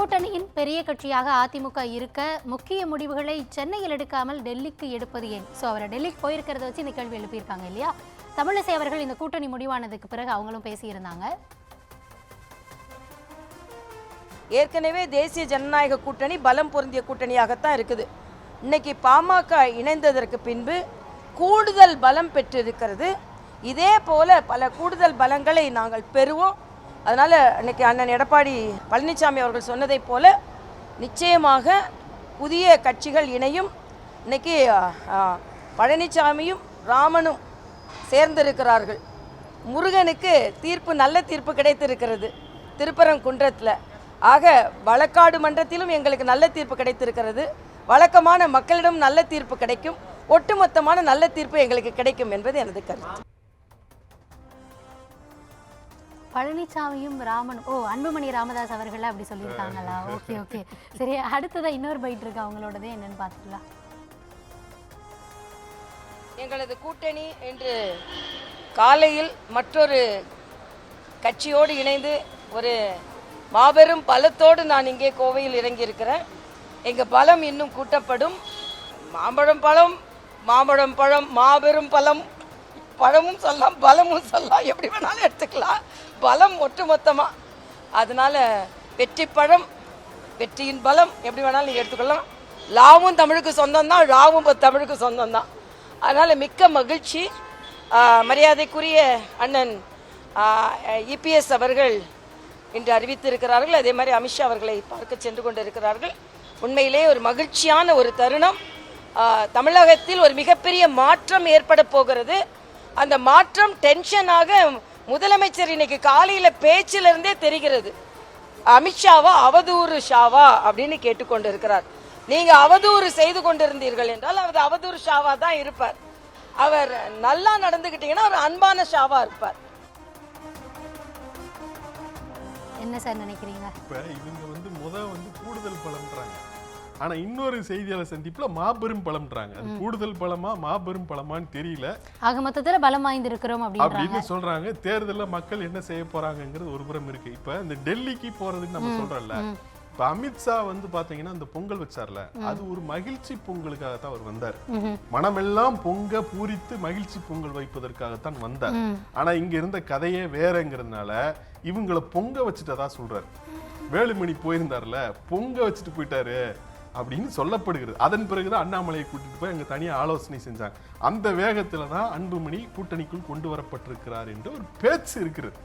கூட்டணியின் பெரிய கட்சியாக அதிமுக இருக்க முக்கிய முடிவுகளை சென்னையில் எடுக்காமல் டெல்லிக்கு எடுப்பது ஏன்? ஸோ அவரை டெல்லிக்கு போயிருக்கிறத வச்சு இந்த கேள்வி எழுப்பியிருக்காங்க இல்லையா? தமிழிசை அவர்கள் இந்த கூட்டணி முடிவானதுக்கு பிறகு அவங்களும் பேசியிருந்தாங்க. ஏற்கனவே தேசிய ஜனநாயக கூட்டணி பலம் பொருந்திய கூட்டணியாகத்தான் இருக்குது. இன்னைக்கு பாமக இணைந்ததற்கு பின்பு கூடுதல் பலம் பெற்றிருக்கிறது. இதே போல பல கூடுதல் பலங்களை நாங்கள் பெறுவோம். அதனால் இன்னைக்கு அண்ணன் எடப்பாடி பழனிசாமி அவர்கள் சொன்னதைப் போல நிச்சயமாக புதிய கட்சிகள் இணையும். இன்னைக்கு பழனிசாமியும் ராமனும் சேர்ந்திருக்கிறார்கள். முருகனுக்கு நல்ல தீர்ப்பு கிடைத்திருக்கிறது திருப்பரங்குன்றத்தில். ஆக வழக்காடு மன்றத்திலும் எங்களுக்கு நல்ல தீர்ப்பு கிடைத்திருக்கிறது. வழக்கமான மக்களிடம் நல்ல தீர்ப்பு கிடைக்கும். ஒட்டுமொத்தமான நல்ல தீர்ப்பு எங்களுக்கு கிடைக்கும் என்பது எனது கருத்து. பழனிசாமியும் ராமன் அன்புமணி ராமதாஸ் அவர்கள் அப்படி சொல்லியிருக்காங்களா? ஓகே ஓகே சரி, அடுத்ததான் இன்னொரு பைட் இருக்கு அவங்களோடதே என்னன்னு பார்த்துக்கலாம். எங்களது கூட்டணி இன்று காலையில் மற்றொரு கட்சியோடு இணைந்து ஒரு மாபெரும் பலத்தோடு நான் இங்கே கோவையில் இறங்கியிருக்கிறேன். எங்கள் பலம் இன்னும் கூட்டப்படும். மாம்பழம் பழம் மாபெரும் பலம், பழமும் சொல்லலாம் பலமும் சொல்லலாம், எப்படி வேணாலும் எடுத்துக்கலாம். பலம் ஒட்டுமொத்தமாக. அதனால் வெற்றி பழம், வெற்றியின் பலம் எப்படி வேணாலும் நீங்கள் எடுத்துக்கலாம். லாவும் தமிழுக்கு சொந்தம் தான், ராவும் தமிழுக்கு சொந்தம் தான். அதனால் மிக்க மகிழ்ச்சி. மரியாதைக்குரிய அண்ணன் இபிஎஸ் அவர்கள் இன்று அறிவித்திருக்கிறார்கள். அதே மாதிரி அமித்ஷா அவர்களை பார்க்க சென்று கொண்டு இருக்கிறார்கள். உண்மையிலே ஒரு மகிழ்ச்சியான ஒரு தருணம். தமிழகத்தில் ஒரு மிகப்பெரிய மாற்றம் ஏற்பட போகிறது. அந்த மாற்றம் டென்ஷனாக முதலமைச்சர் இன்னைக்கு காலையில் பேச்சிலிருந்தே தெரிகிறது. அமித்ஷாவா அவதூறு ஷாவா அப்படின்னு கேட்டுக்கொண்டு இருக்கிறார். நீங்க அவதூறு செய்து கொண்டிருந்தீர்கள் என்றால் அவர் அவதூறு ஷாவா தான் இருப்பார். அவர் நல்லா நடந்துகிட்டீங்கன்னா ஒரு அன்பான ஷாவா இருப்பார். என்ன சார் நினைக்கிறீங்க? இப்ப இவங்க கூடுதல் பலம்ன்றாங்க. ஆனா இன்னொரு செய்தியாளர் சந்திப்புல மாபெரும் பலம்ன்றாங்க. அது கூடுதல் பலமா மாபெரும் பலமான்னு தெரியல. ஆக மொத்தத்துல பலம் வாய்ந்திருக்கிறோம் அப்படின்னு சொல்றாங்க. தேர்தலில் மக்கள் என்ன செய்ய போறாங்கிறது ஒரு புறம் இருக்கு. இப்ப இந்த டெல்லிக்கு போறதுக்கு நம்ம சொல்றோம்ல, இப்ப அமித்ஷா பாத்தீங்கன்னா இந்த பொங்கல் வச்சார்ல, அது ஒரு மகிழ்ச்சி பொங்கலுக்காகத்தான் அவர் வந்தார். மனமெல்லாம் பொங்க பூரித்து மகிழ்ச்சி பொங்கல் வைப்பதற்காகத்தான் வந்தார். ஆனா இங்க இருந்த கதையே வேறங்கிறதுனால இவங்களை பொங்க வச்சுட்டதா சொல்றாரு. வேலுமணி போயிருந்தார்ல, பொங்க வச்சுட்டு போயிட்டாரு அப்படின்னு சொல்லப்படுகிறது. அதன் பிறகுதான் அண்ணாமலையை கூட்டிட்டு போய் அங்க தனியா ஆலோசனை செஞ்சாங்க. அந்த வேகத்துலதான் அன்புமணி கூட்டணிக்குள் கொண்டு வரப்பட்டிருக்கிறார் என்று ஒரு பேச்சு இருக்கிறது.